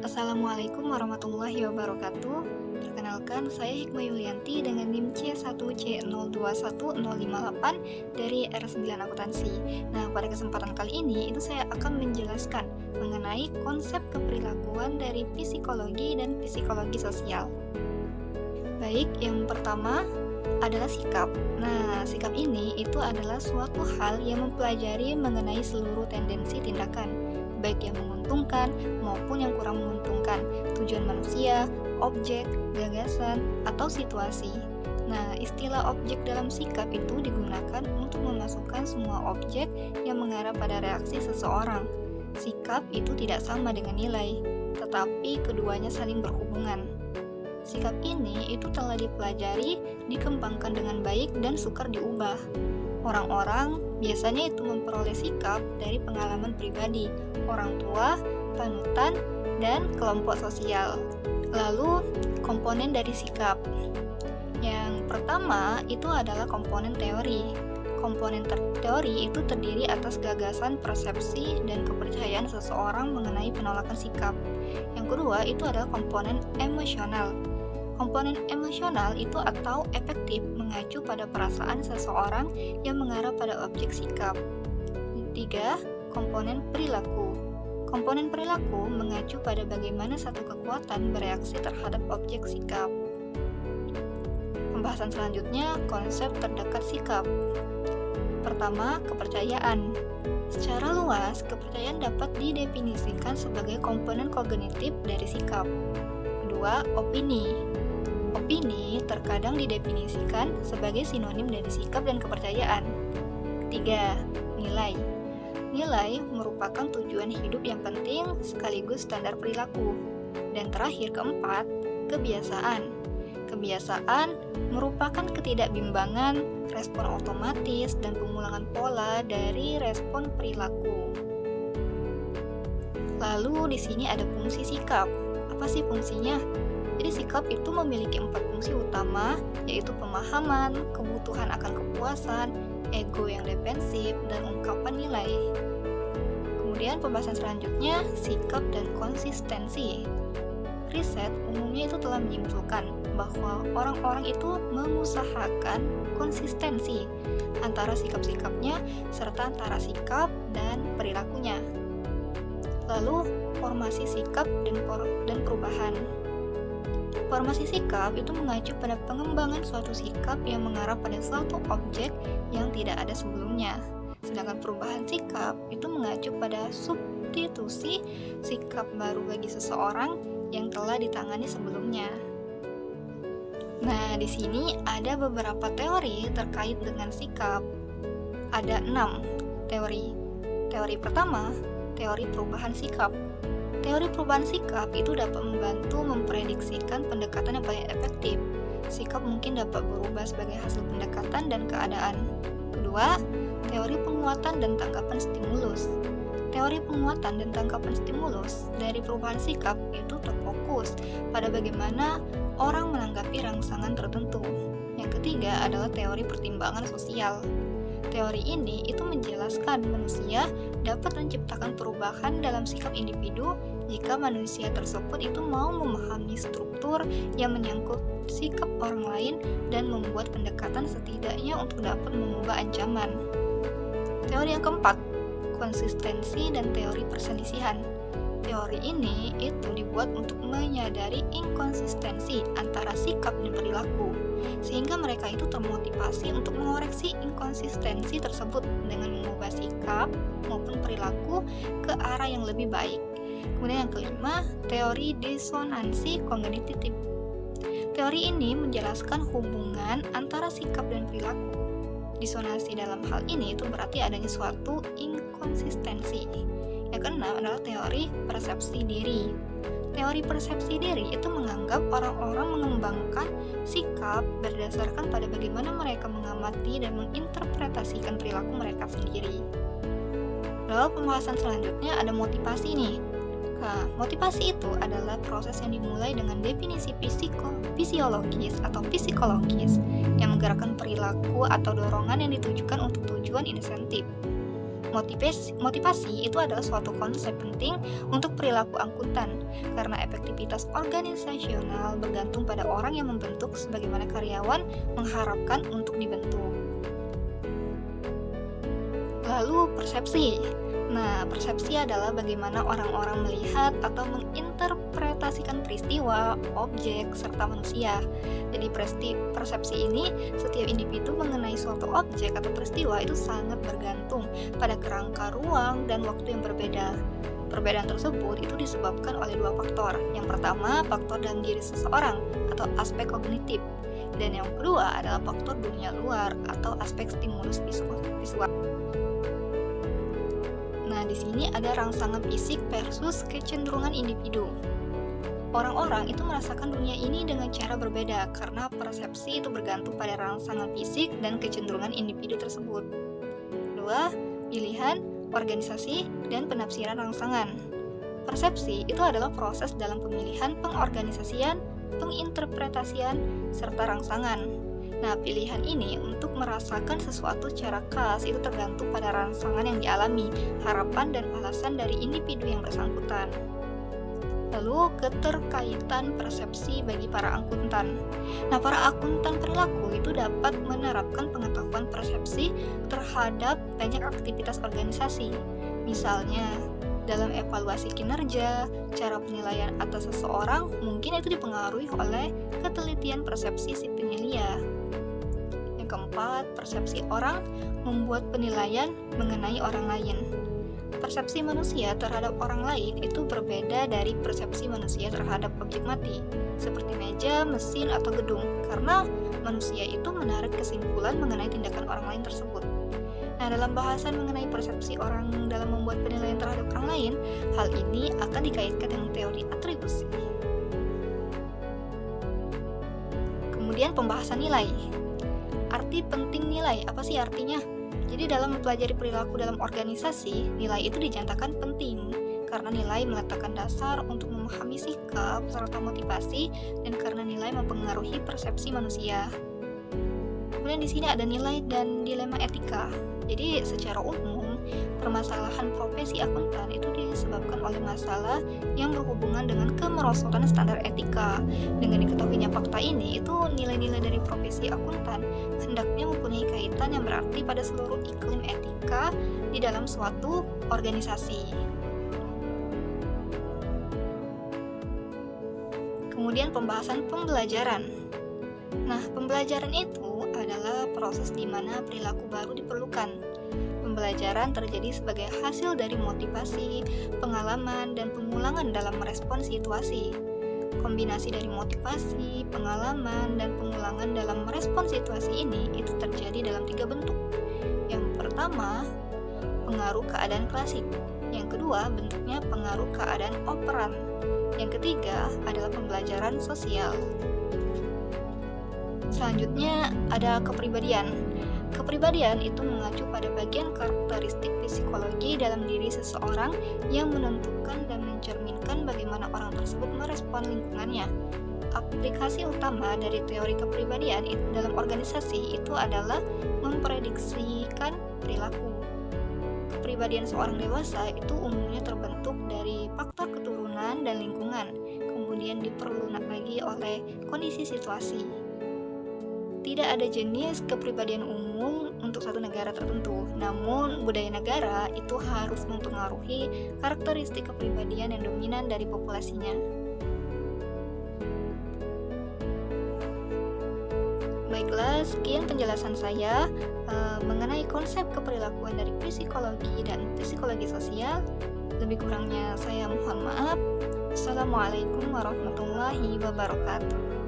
Assalamualaikum warahmatullahi wabarakatuh. Perkenalkan, saya Hikmah Yulianti dengan NIM C1C021058 dari R9 Akuntansi. Nah, pada kesempatan kali ini saya akan menjelaskan mengenai konsep keperilakuan dari psikologi dan psikologi sosial. Baik, yang pertama adalah sikap. Nah, sikap ini adalah suatu hal yang mempelajari mengenai seluruh tendensi tindakan, baik yang menguntungkan maupun yang kurang menguntungkan, tujuan manusia, objek, gagasan, atau situasi. Nah, istilah objek dalam sikap itu digunakan untuk memasukkan semua objek yang mengarah pada reaksi seseorang. Sikap itu tidak sama dengan nilai, tetapi keduanya saling berhubungan. Sikap ini telah dipelajari, dikembangkan dengan baik dan sukar diubah. Orang-orang biasanya memperoleh sikap dari pengalaman pribadi, orang tua, panutan, dan kelompok sosial. Lalu, komponen dari sikap. Yang pertama adalah komponen teori. Komponen teori terdiri atas gagasan, persepsi, dan kepercayaan seseorang mengenai penolakan sikap. Yang kedua adalah komponen emosional. Komponen emosional atau efektif mengacu pada perasaan seseorang yang mengarah pada objek sikap. Tiga, komponen perilaku. Komponen perilaku mengacu pada bagaimana satu kekuatan bereaksi terhadap objek sikap. Pembahasan selanjutnya, konsep terdekat sikap. Pertama, kepercayaan. Secara luas, kepercayaan dapat didefinisikan sebagai komponen kognitif dari sikap. Kedua, opini. Opini terkadang didefinisikan sebagai sinonim dari sikap dan kepercayaan. Ketiga, nilai. Nilai merupakan tujuan hidup yang penting sekaligus standar perilaku. Dan terakhir, keempat, kebiasaan. Kebiasaan merupakan ketidakbimbangan, respon otomatis, dan pengulangan pola dari respon perilaku. Lalu di sini ada fungsi sikap. Apa sih fungsinya? Jadi sikap memiliki 4 fungsi utama, yaitu pemahaman, kebutuhan akan kepuasan, ego yang defensif, dan ungkapan nilai. Kemudian pembahasan selanjutnya, sikap dan konsistensi. Riset umumnya telah menyimpulkan bahwa orang-orang mengusahakan konsistensi antara sikap-sikapnya serta antara sikap dan perilakunya. Lalu, formasi sikap dan perubahan. Formasi sikap mengacu pada pengembangan suatu sikap yang mengarah pada suatu objek yang tidak ada sebelumnya. Sedangkan perubahan sikap mengacu pada substitusi sikap baru bagi seseorang yang telah ditangani sebelumnya. Nah, di sini ada beberapa teori terkait dengan sikap. Ada 6 teori. Teori pertama, teori perubahan sikap. Teori perubahan sikap dapat membantu memprediksikan pendekatan yang paling efektif. Sikap mungkin dapat berubah sebagai hasil pendekatan dan keadaan. Kedua, teori penguatan dan tanggapan stimulus. Teori penguatan dan tanggapan stimulus dari perubahan sikap terfokus pada bagaimana orang menanggapi rangsangan tertentu. Yang ketiga adalah teori pertimbangan sosial. Teori ini menjelaskan manusia dapat menciptakan perubahan dalam sikap individu jika manusia tersebut mau memahami struktur yang menyangkut sikap orang lain dan membuat pendekatan setidaknya untuk dapat mengubah ancaman. Teori yang keempat, konsistensi dan teori perselisihan. Teori ini dibuat untuk menyadari inkonsistensi antara sikap dan perilaku, sehingga mereka termotivasi untuk mengoreksi inkonsistensi tersebut dengan mengubah sikap maupun perilaku ke arah yang lebih baik. Kemudian yang kelima, teori disonansi kognitif. Teori ini menjelaskan hubungan antara sikap dan perilaku. Disonansi dalam hal ini berarti adanya suatu inkonsistensi. Yang keenam adalah teori persepsi diri. Teori persepsi diri menganggap orang-orang mengembangkan sikap berdasarkan pada bagaimana mereka mengamati dan menginterpretasikan perilaku mereka sendiri. Lalu pembahasan selanjutnya ada motivasi nih. Nah, motivasi adalah proses yang dimulai dengan definisi fisiologis atau psikologis yang menggerakkan perilaku atau dorongan yang ditujukan untuk tujuan insentif. Motivasi itu adalah suatu konsep penting untuk perilaku angkutan, karena efektivitas organisasional bergantung pada orang yang membentuk sebagaimana karyawan mengharapkan untuk dibentuk. Lalu persepsi. Nah, persepsi adalah bagaimana orang-orang melihat atau menginterpretasikan peristiwa, objek, serta manusia. Jadi persepsi ini, setiap individu mengenai suatu objek atau peristiwa itu sangat bergantung pada kerangka ruang dan waktu yang berbeda. Perbedaan tersebut itu disebabkan oleh dua faktor. Yang pertama, faktor dalam diri seseorang atau aspek kognitif. Dan yang kedua adalah faktor dunia luar atau aspek stimulus visual. Nah, di sini ada rangsangan fisik versus kecenderungan individu. Orang-orang itu merasakan dunia ini dengan cara berbeda karena persepsi itu bergantung pada rangsangan fisik dan kecenderungan individu tersebut. Kedua, pilihan, organisasi, dan penafsiran rangsangan. Persepsi itu adalah proses dalam pemilihan, pengorganisasian, penginterpretasian, serta rangsangan. Nah, pilihan ini untuk merasakan sesuatu secara khas itu tergantung pada rangsangan yang dialami, harapan dan alasan dari individu yang bersangkutan. Lalu, keterkaitan persepsi bagi para akuntan. Nah, para akuntan perilaku itu dapat menerapkan pengetahuan persepsi terhadap banyak aktivitas organisasi. Misalnya, dalam evaluasi kinerja, cara penilaian atas seseorang mungkin itu dipengaruhi oleh ketelitian persepsi si penilai. Yang keempat, persepsi orang membuat penilaian mengenai orang lain. Persepsi manusia terhadap orang lain itu berbeda dari persepsi manusia terhadap objek mati, seperti meja, mesin, atau gedung, karena manusia itu menarik kesimpulan mengenai tindakan orang lain tersebut. Nah, dalam bahasan mengenai persepsi orang dalam membuat penilaian terhadap orang lain, hal ini akan dikaitkan dengan teori atribusi. Kemudian pembahasan nilai. Arti penting nilai, apa sih artinya? Jadi dalam mempelajari perilaku dalam organisasi, nilai itu dinyatakan penting karena nilai meletakkan dasar untuk memahami sikap serta motivasi dan karena nilai mempengaruhi persepsi manusia. Kemudian di sini ada nilai dan dilema etika. Jadi secara umum, permasalahan profesi akuntan itu disebabkan oleh masalah yang berhubungan dengan kemerosotan standar etika. Dengan diketahuinya fakta ini, itu nilai-nilai dari profesi akuntan hendaknya mempunyai kaitan yang berarti pada seluruh iklim etika di dalam suatu organisasi. Kemudian pembahasan pembelajaran. Nah, pembelajaran itu adalah proses di mana perilaku baru diperlukan. Pembelajaran terjadi sebagai hasil dari motivasi, pengalaman, dan pengulangan dalam merespon situasi. Kombinasi dari motivasi, pengalaman, dan pengulangan dalam merespon situasi ini itu terjadi dalam 3 bentuk. Yang pertama, pengaruh keadaan klasik. Yang kedua, bentuknya pengaruh keadaan operan. Yang ketiga adalah pembelajaran sosial. Selanjutnya ada kepribadian. Kepribadian itu mengacu pada bagian karakteristik psikologi dalam diri seseorang yang menentukan dan mencerminkan bagaimana orang tersebut merespon lingkungannya. Aplikasi utama dari teori kepribadian itu dalam organisasi itu adalah memprediksikan perilaku. Kepribadian seorang dewasa itu umumnya terbentuk dari faktor keturunan dan lingkungan, kemudian diperlunak lagi oleh kondisi situasi. Tidak ada jenis kepribadian umum untuk satu negara tertentu, namun budaya negara itu harus mempengaruhi karakteristik kepribadian yang dominan dari populasinya. Baiklah, sekian penjelasan saya mengenai konsep keperilakuan dari psikologi dan psikologi sosial. Lebih kurangnya saya mohon maaf. Assalamualaikum warahmatullahi wabarakatuh.